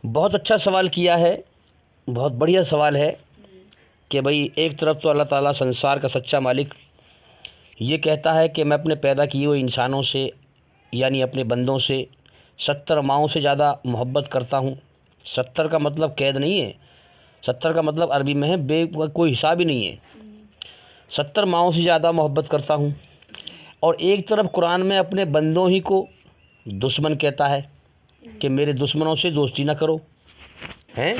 بہت اچھا سوال کیا ہے، بہت بڑھیا سوال ہے کہ بھئی ایک طرف تو اللہ تعالیٰ سنسار کا سچا مالک یہ کہتا ہے کہ میں اپنے پیدا کیے ہوئے انسانوں سے یعنی اپنے بندوں سے 70 ماؤں سے زیادہ محبت کرتا ہوں۔ 70 کا مطلب قید نہیں ہے، 70 کا مطلب عربی میں ہے بے کوئی حساب ہی نہیں ہے، 70 ماؤں سے زیادہ محبت کرتا ہوں۔ اور ایک طرف قرآن میں اپنے بندوں ہی کو دشمن کہتا ہے کہ میرے دشمنوں سے دوستی نہ کرو ہیں۔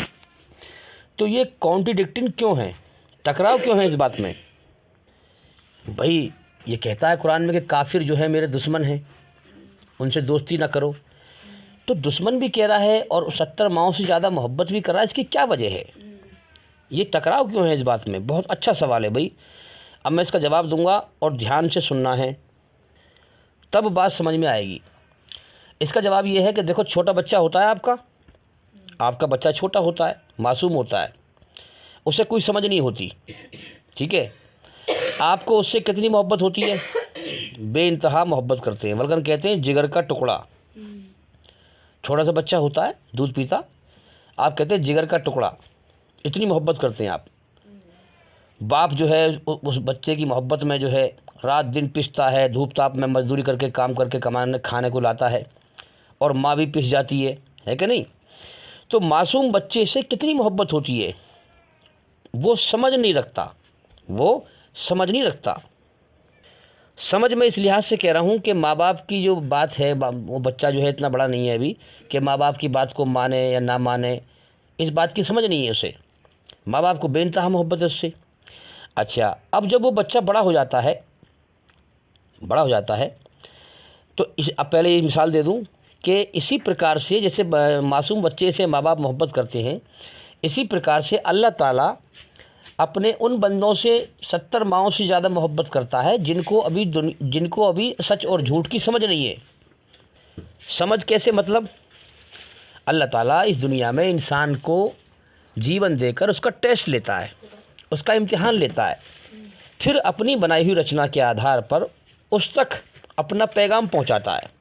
تو یہ کانٹریڈکٹنگ کیوں ہیں، ٹکراؤ کیوں ہے اس بات میں؟ بھائی یہ کہتا ہے قرآن میں کہ کافر جو ہے میرے دشمن ہیں، ان سے دوستی نہ کرو، تو دشمن بھی کہہ رہا ہے اور 70 ماؤں سے زیادہ محبت بھی کر رہا ہے، اس کی کیا وجہ ہے؟ یہ ٹکراؤ کیوں ہے اس بات میں؟ بہت اچھا سوال ہے بھائی، اب میں اس کا جواب دوں گا اور دھیان سے سننا ہے، تب بات سمجھ میں آئے گی۔ اس کا جواب یہ ہے کہ دیکھو، چھوٹا بچہ ہوتا ہے آپ کا بچہ چھوٹا ہوتا ہے، معصوم ہوتا ہے، اسے کوئی سمجھ نہیں ہوتی، ٹھیک ہے؟ آپ کو اس سے کتنی محبت ہوتی ہے؟ بے انتہا محبت کرتے ہیں، بلکہ کہتے ہیں جگر کا ٹکڑا۔ چھوٹا سا بچہ ہوتا ہے، دودھ پیتا، آپ کہتے ہیں جگر کا ٹکڑا، اتنی محبت کرتے ہیں آپ۔ باپ جو ہے اس بچے کی محبت میں جو ہے رات دن پستا ہے، دھوپ تاپ میں مزدوری کر کے کام کر کے کمانے کھانے کو لاتا ہے، اور ماں بھی پس جاتی ہے کہ نہیں؟ تو معصوم بچے سے کتنی محبت ہوتی ہے، وہ سمجھ نہیں رکھتا۔ سمجھ میں اس لحاظ سے کہہ رہا ہوں کہ ماں باپ کی جو بات ہے، وہ بچہ جو ہے اتنا بڑا نہیں ہے ابھی کہ ماں باپ کی بات کو مانے یا نہ مانے، اس بات کی سمجھ نہیں ہے اسے۔ ماں باپ کو بے انتہا محبت ہے اس سے۔ اچھا، اب جب وہ بچہ بڑا ہو جاتا ہے تو اب پہلے یہ مثال دے دوں کہ اسی پرکار سے جیسے معصوم بچے سے ماں باپ محبت کرتے ہیں، اسی پرکار سے اللہ تعالیٰ اپنے ان بندوں سے 70 ماؤں سے زیادہ محبت کرتا ہے جن کو ابھی سچ اور جھوٹ کی سمجھ نہیں ہے۔ سمجھ کیسے؟ مطلب اللہ تعالیٰ اس دنیا میں انسان کو جیون دے کر اس کا ٹیسٹ لیتا ہے، اس کا امتحان لیتا ہے، پھر اپنی بنائی ہوئی رچنا کے آدھار پر اس تک اپنا پیغام پہنچاتا ہے،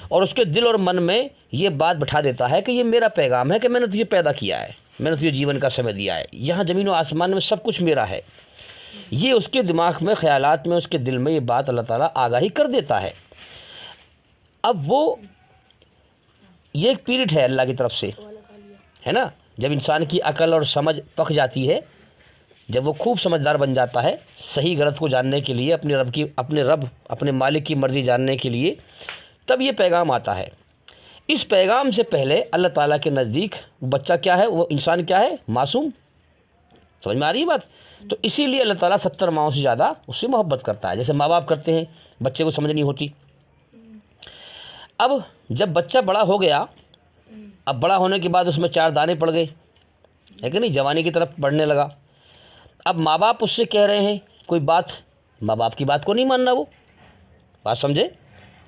اور اس کے دل اور من میں یہ بات بٹھا دیتا ہے کہ یہ میرا پیغام ہے کہ میں نے تجھے پیدا کیا ہے، میں نے تجھے جیون کا سمے دیا ہے، یہاں زمین و آسمان میں سب کچھ میرا ہے۔ یہ اس کے دماغ میں، خیالات میں، اس کے دل میں یہ بات اللہ تعالیٰ آگاہی کر دیتا ہے۔ اب وہ یہ ایک پیریڈ ہے اللہ کی طرف سے، ہے نا؟ جب انسان کی عقل اور سمجھ پک جاتی ہے، جب وہ خوب سمجھدار بن جاتا ہے صحیح غلط کو جاننے کے لیے، اپنے مالک کی مرضی جاننے کے لیے، تب یہ پیغام آتا ہے۔ اس پیغام سے پہلے اللہ تعالیٰ کے نزدیک بچہ کیا ہے؟ وہ انسان کیا ہے؟ معصوم۔ سمجھ میں آ رہی ہے بات؟ تو اسی لیے اللہ تعالیٰ 70 ماؤں سے زیادہ اس سے محبت کرتا ہے، جیسے ماں باپ کرتے ہیں، بچے کو سمجھ نہیں ہوتی۔ اب جب بچہ بڑا ہو گیا، اب بڑا ہونے کے بعد اس میں 4 دانے پڑ گئے، ہے کہ نہیں؟ جوانی کی طرف بڑھنے لگا۔ اب ماں باپ اس سے کہہ رہے ہیں کوئی بات، ماں باپ کی بات کو نہیں ماننا، وہ بات سمجھے؟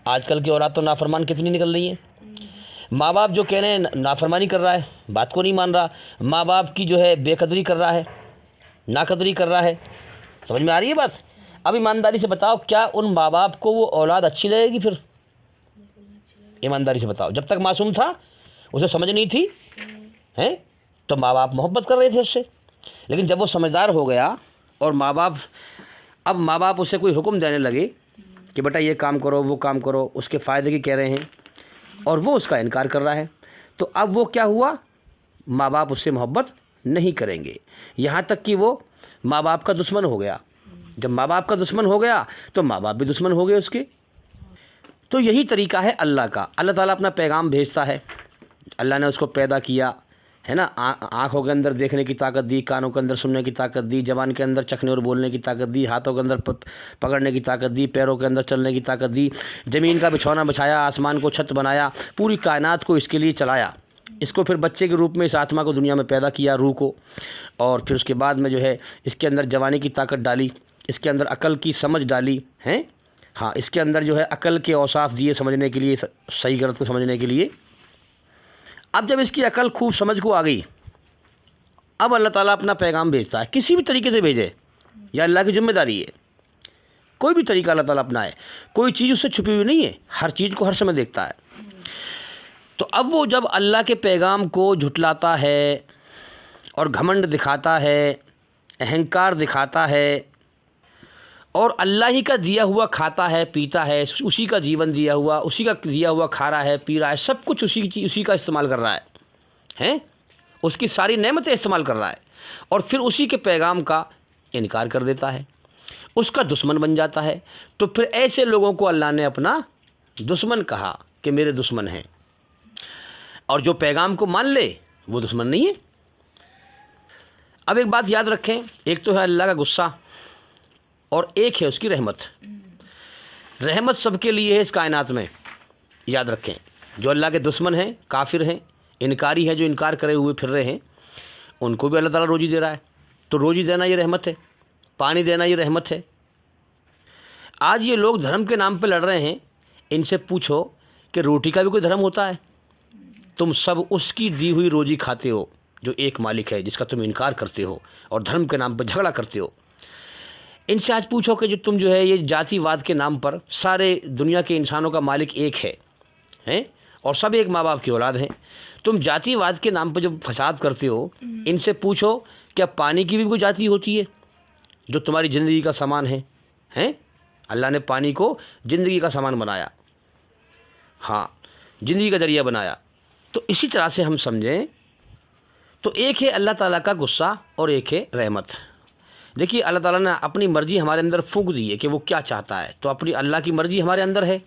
آج کل کی اولاد تو نافرمان کتنی نکل رہی ہیں۔ ماں باپ جو کہہ رہے ہیں نافرمانی کر رہا ہے، بات کو نہیں مان رہا، ماں باپ کی جو ہے بے قدری کر رہا ہے، ناقدری کر رہا ہے۔ سمجھ میں آ رہی ہے بات؟ اب ایمانداری سے بتاؤ، کیا ان ماں باپ کو وہ اولاد اچھی لگے گی؟ پھر ایمانداری سے بتاؤ، جب تک معصوم تھا اسے سمجھ نہیں تھی ہیں تو ماں باپ محبت کر رہے تھے اس سے، لیکن جب وہ سمجھدار ہو گیا اور ماں باپ اسے کوئی حکم دینے لگے کہ بیٹا یہ کام کرو، وہ کام کرو، اس کے فائدے کی کہہ رہے ہیں، اور وہ اس کا انکار کر رہا ہے، تو اب وہ کیا ہوا؟ ماں باپ اس سے محبت نہیں کریں گے، یہاں تک کہ وہ ماں باپ کا دشمن ہو گیا۔ جب ماں باپ کا دشمن ہو گیا تو ماں باپ بھی دشمن ہو گئے اس کے۔ تو یہی طریقہ ہے اللہ کا۔ اللہ تعالیٰ اپنا پیغام بھیجتا ہے، اللہ نے اس کو پیدا کیا ہے نا، آنکھوں کے اندر دیکھنے کی طاقت دی، کانوں کے اندر سننے کی طاقت دی، زبان کے اندر چکھنے اور بولنے کی طاقت دی، ہاتھوں کے اندر پکڑنے کی طاقت دی، پیروں کے اندر چلنے کی طاقت دی، زمین کا بچھونا بچھایا، آسمان کو چھت بنایا، پوری کائنات کو اس کے لیے چلایا، اس کو پھر بچے کے روپ میں اس آتما کو دنیا میں پیدا کیا، روح کو، اور پھر اس کے بعد میں جو ہے اس کے اندر جوانی کی طاقت ڈالی، اس کے اندر عقل کی سمجھ ڈالی ہیں، ہاں اس کے اندر جو ہے عقل کے اوصاف دیے سمجھنے کے لیے، صحیح غلط کو سمجھنے کے لیے۔ اب جب اس کی عقل خوب سمجھ کو آ گئی، اب اللہ تعالیٰ اپنا پیغام بھیجتا ہے، کسی بھی طریقے سے بھیجے، یا اللہ کی ذمہ داری ہے، کوئی بھی طریقہ اللہ تعالیٰ اپنائے، کوئی چیز اس سے چھپی ہوئی نہیں ہے، ہر چیز کو ہر سمے دیکھتا ہے۔ تو اب وہ جب اللہ کے پیغام کو جھٹلاتا ہے اور گھمنڈ دکھاتا ہے، اہنکار دکھاتا ہے، اور اللہ ہی کا دیا ہوا کھاتا ہے پیتا ہے، اسی کا جیون دیا ہوا، اسی کا دیا ہوا کھا رہا ہے پی رہا ہے، سب کچھ اسی کا استعمال کر رہا ہے، اس کی ساری نعمتیں استعمال کر رہا ہے، اور پھر اسی کے پیغام کا انکار کر دیتا ہے، اس کا دشمن بن جاتا ہے۔ تو پھر ایسے لوگوں کو اللہ نے اپنا دشمن کہا کہ میرے دشمن ہیں، اور جو پیغام کو مان لے وہ دشمن نہیں ہے۔ اب ایک بات یاد رکھیں، ایک تو ہے اللہ کا غصہ اور ایک ہے اس کی رحمت۔ رحمت سب کے لیے ہے اس کائنات میں، یاد رکھیں۔ جو اللہ کے دشمن ہیں، کافر ہیں، انکاری ہیں، جو انکار کرے ہوئے پھر رہے ہیں، ان کو بھی اللہ تعالیٰ روزی دے رہا ہے۔ تو روزی دینا یہ رحمت ہے، پانی دینا یہ رحمت ہے۔ آج یہ لوگ دھرم کے نام پہ لڑ رہے ہیں، ان سے پوچھو کہ روٹی کا بھی کوئی دھرم ہوتا ہے؟ تم سب اس کی دی ہوئی روزی کھاتے ہو جو ایک مالک ہے، جس کا تم انکار کرتے ہو اور دھرم کے نام پہ جھگڑا کرتے ہو۔ ان سے آج پوچھو کہ جو تم جو ہے یہ ذاتی واد کے نام پر سارے دنیا کے انسانوں کا مالک ایک ہے اور سب ایک ماں باپ کی اولاد ہیں، تم ذاتی واد کے نام پہ جو فساد کرتے ہو، ان سے پوچھو کیا پانی کی بھی کوئی ذاتی ہوتی ہے جو تمہاری زندگی کا سامان ہے؟ اللہ نے پانی کو زندگی کا سامان بنایا، ہاں زندگی کا ذریعہ بنایا۔ تو اسی طرح سے ہم سمجھیں تو ایک ہے اللہ تعالیٰ کا غصہ اور ایک ہے رحمت۔ دیکھیے اللہ تعالیٰ نے اپنی مرضی ہمارے اندر پھونک دی ہے کہ وہ کیا چاہتا ہے، تو اپنی اللہ کی مرضی ہمارے اندر ہے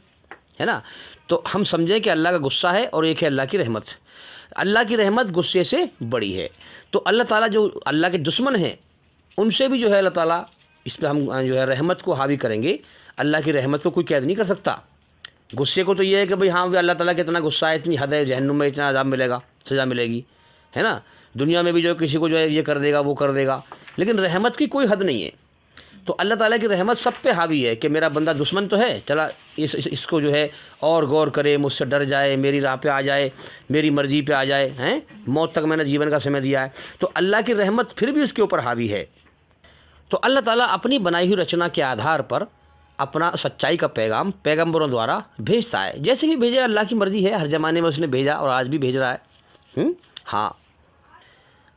نا۔ تو ہم سمجھیں کہ اللہ کا غصہ ہے اور ایک ہے اللہ کی رحمت۔ اللہ کی رحمت غصے سے بڑی ہے۔ تو اللہ تعالیٰ جو اللہ کے دشمن ہیں ان سے بھی جو ہے اللہ تعالیٰ اس پہ ہم جو ہے رحمت کو حاوی کریں گے۔ اللہ کی رحمت کو کوئی قید نہیں کر سکتا۔ غصے کو تو یہ ہے کہ بھئی ہاں اللہ تعالیٰ کا اتنا غصہ ہے، اتنی حد ہے، جہنم میں اتنا عذاب ملے گا، سزا ملے گی، ہے نا۔ دنیا میں بھی جو کسی کو جو ہے یہ کر دے گا وہ کر دے گا، لیکن رحمت کی کوئی حد نہیں ہے۔ تو اللہ تعالیٰ کی رحمت سب پہ حاوی ہے کہ میرا بندہ دشمن تو ہے، چلا اس کو جو ہے اور غور کرے، مجھ سے ڈر جائے، میری راہ پہ آ جائے، میری مرضی پہ آ جائے، موت تک میں نے جیون کا سمے دیا ہے، تو اللہ کی رحمت پھر بھی اس کے اوپر حاوی ہے۔ تو اللہ تعالیٰ اپنی بنائی ہوئی رچنا کے آدھار پر اپنا سچائی کا پیغام پیغمبروں دوارا بھیجتا ہے، جیسے بھی بھیجے اللہ کی مرضی ہے، ہر زمانے میں اس نے بھیجا اور آج بھی بھیج رہا ہے۔ ہاں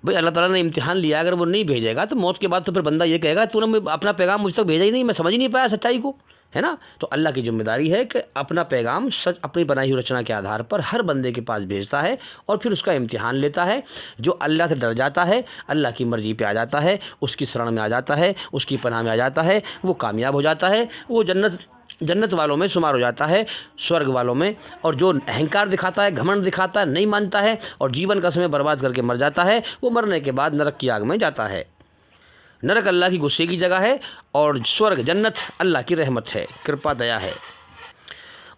بھئی اللہ تعالیٰ نے امتحان لیا، اگر وہ نہیں بھیجے گا تو موت کے بعد تو پھر بندہ یہ کہے گا تو نے اپنا پیغام مجھ تک بھیجا ہی نہیں، میں سمجھ ہی نہیں پایا سچائی کو، ہے نا۔ تو اللہ کی ذمہ داری ہے کہ اپنا پیغام سچ اپنی بنائی ہوئی رچنا کے آدھار پر ہر بندے کے پاس بھیجتا ہے، اور پھر اس کا امتحان لیتا ہے۔ جو اللہ سے ڈر جاتا ہے، اللہ کی مرضی پہ آ جاتا ہے، اس کی شرن میں آ جاتا ہے، اس کی پناہ میں آ جاتا ہے، وہ کامیاب ہو جاتا ہے، وہ جنت والوں میں شمار ہو جاتا ہے، سورگ والوں میں۔ اور جو اہنکار دکھاتا ہے، گھمنڈ دکھاتا ہے، نہیں مانتا ہے اور جیون کا سمے برباد کر کے مر جاتا ہے، وہ مرنے کے بعد نرک کی آگ میں جاتا ہے۔ نرک اللہ کی غصے کی جگہ ہے اور سورگ جنت اللہ کی رحمت ہے، کرپا دیا ہے۔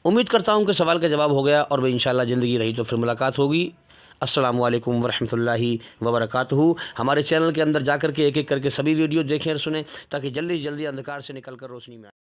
امید کرتا ہوں کہ سوال کا جواب ہو گیا، اور وہ انشاءاللہ زندگی رہی تو پھر ملاقات ہوگی۔ السلام علیکم ورحمۃ اللہ وبرکاتہ۔ ہمارے چینل کے اندر جا کر کے ایک ایک کر کے سبھی ویڈیو دیکھیں اور سنیں، تاکہ جلدی جلدی اندھکار سے نکل کر روشنی میں آئیں۔